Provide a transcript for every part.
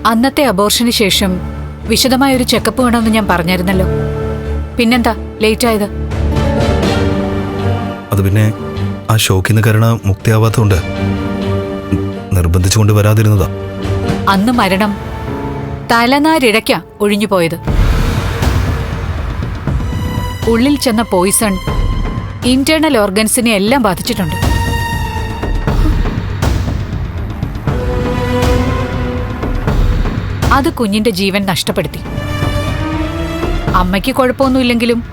അന്നത്തെ അബോർഷന് ശേഷം വിശദമായ ഒരു ചെക്കപ്പ് വേണമെന്ന് ഞാൻ പറഞ്ഞായിരുന്നല്ലോ. പിന്നെന്താ ലേറ്റ് ആയത്? അത് പിന്നെ ആ ഷോക്കിന്ന് കരുണ മുക്തിയാവാത്തതുകൊണ്ട് നിർബന്ധിച്ചുകൊണ്ട് വരാതിരുന്നതാ. അന്ന് മരണം തലനാരിഴയ്ക്കാ ഒഴിഞ്ഞുപോയത്. ഉള്ളിൽ ചെന്ന പോയിസൺ ഇന്റേണൽ ഓർഗൻസിനെ എല്ലാം ബാധിച്ചിട്ടുണ്ട്. അത് കുഞ്ഞിന്റെ ജീവൻ നഷ്ടപ്പെടുത്തി. അമ്മയ്ക്ക് കുഴപ്പമൊന്നുമില്ലെങ്കിലും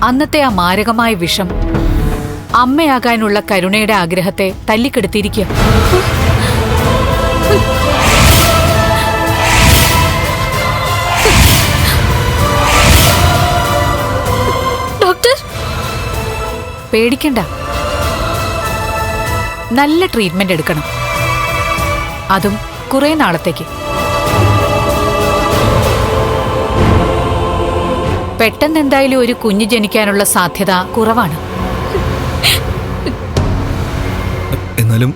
അന്നത്തെ ആ മാരകമായ വിഷം അമ്മയാകാനുള്ള കരുണയുടെ ആഗ്രഹത്തെ തല്ലിക്കെടുത്തിയിരിക്കുക. ഡോക്ടർ, പേടിക്കണ്ട. നല്ല ട്രീറ്റ്മെന്റ് എടുക്കണം, അതും കുറെ നാളത്തേക്ക്. പെട്ടെന്ന് എന്തായാലും ഒരു കുഞ്ഞ് ജനിക്കാനുള്ള സാധ്യത കുറവാണ്. എന്നാലും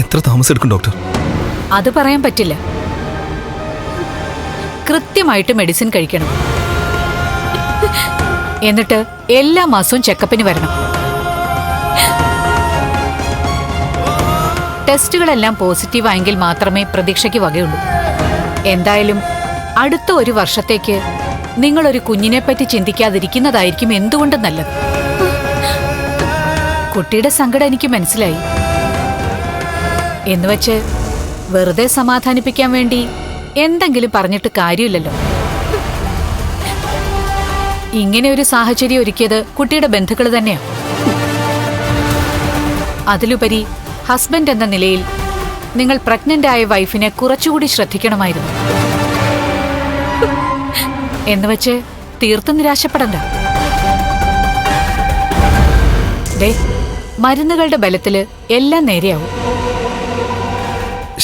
എത്ര താമസം എടുക്കും ഡോക്ടർ? അത് പറയാൻ പറ്റില്ല. കൃത്യമായിട്ട് മെഡിസിൻ കഴിക്കണം. എന്നിട്ട് എല്ലാ മാസവും ചെക്കപ്പിന് വരണം. ടെസ്റ്റുകളെല്ലാം പോസിറ്റീവ് ആയെങ്കിൽ മാത്രമേ പ്രതീക്ഷയ്ക്ക് വകയുള്ളൂ. എന്തായാലും അടുത്ത ഒരു വർഷത്തേക്ക് നിങ്ങളൊരു കുഞ്ഞിനെപ്പറ്റി ചിന്തിക്കാതിരിക്കുന്നതായിരിക്കും എന്തുകൊണ്ടും നല്ലത്. കുട്ടിയുടെ സങ്കടം എനിക്ക് മനസ്സിലായി. എന്നുവെച്ച് വെറുതെ സമാധാനിപ്പിക്കാൻ വേണ്ടി എന്തെങ്കിലും പറഞ്ഞിട്ട് കാര്യമില്ലല്ലോ. ഇങ്ങനെ ഒരു സാഹചര്യം ഒരുക്കിയത് കുട്ടിയുടെ ബന്ധുക്കൾ തന്നെയാണ്. അതിലുപരി ഹസ്ബൻഡ് എന്ന നിലയിൽ നിങ്ങൾ പ്രഗ്നന്റ് ആയ വൈഫിനെ കുറച്ചുകൂടി ശ്രദ്ധിക്കണമായിരുന്നു. എന്നുവെച്ച് തീർത്തും നിരാശപ്പെടണ്ട. മരുന്നുകളുടെ ബലത്തില് എല്ലാം നേരെയാവും.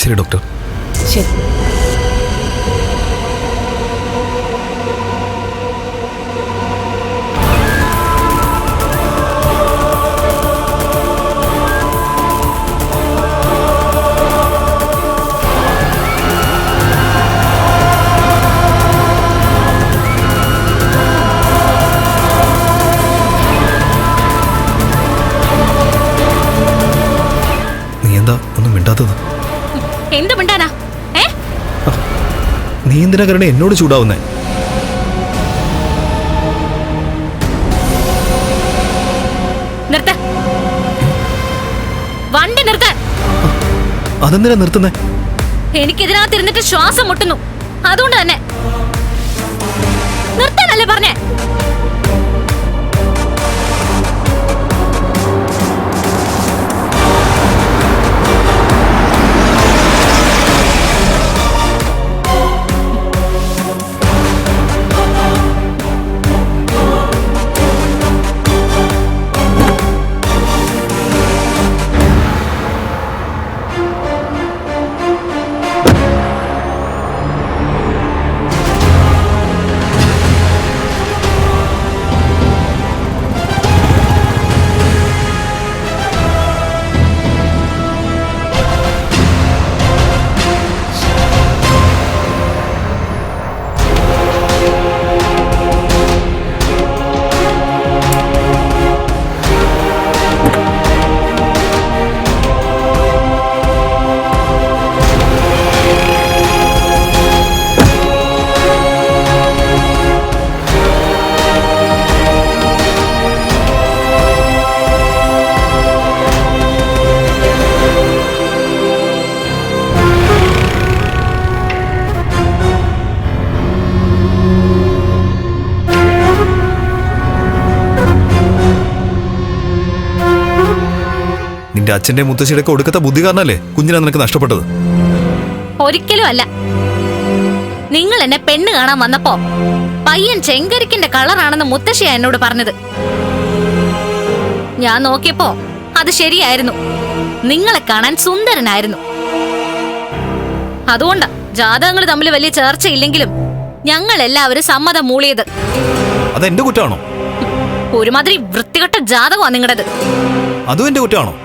ശരി ഡോക്ടർ. ശരി. ഒന്നും മിണ്ടാത്തത് എന്ത് മിണ്ടാനാ? നീ എന്തിനാ കരുണ എന്നോട് ചൂടാവുന്നേ? നിർത്ത, വണ്ടി നിർത്താൻ. അതെന്തിനാ നിർത്തുന്നേ? എനിക്കിതിനകത്തിരുന്നിട്ട് ശ്വാസം മുട്ടുന്നു, അതുകൊണ്ട് തന്നെ. നിർത്താനല്ലേ പറഞ്ഞേ? നിന്റെ അച്ഛന്റെ മുത്തശ്ശിയുടെ ഒടുക്കത്തെ ബുദ്ധി കാരണല്ലേ കുഞ്ഞിനെ നിനക്ക് നഷ്ടപ്പെട്ടത്? ഒരിക്കലും അല്ല. നിങ്ങൾ എന്നെ പെണ്ണ് കാണാൻ വന്നപ്പോ പയ്യൻ ചെങ്കരിക്കിന്റെ കളറാണെന്ന് മുത്തശ്ശിയാ എന്നോട് പറഞ്ഞത്. ഞാൻ നോക്കിയപ്പോ അത് ശരിയായിരുന്നു. നിങ്ങളെ കാണാൻ സുന്ദരനായിരുന്നു. അതുകൊണ്ടാ ജാതകങ്ങൾ തമ്മിൽ വലിയ ചർച്ചയില്ലെങ്കിലും ഞങ്ങൾ എല്ലാവരും സമ്മതം മൂളിയത്. അതെന്റെ കുറ്റാണോ? ഒരുമാതിരി വൃത്തികെട്ട ജാതകമാ നിങ്ങളുടേത്. അതും എന്റെ കുറ്റാണോ?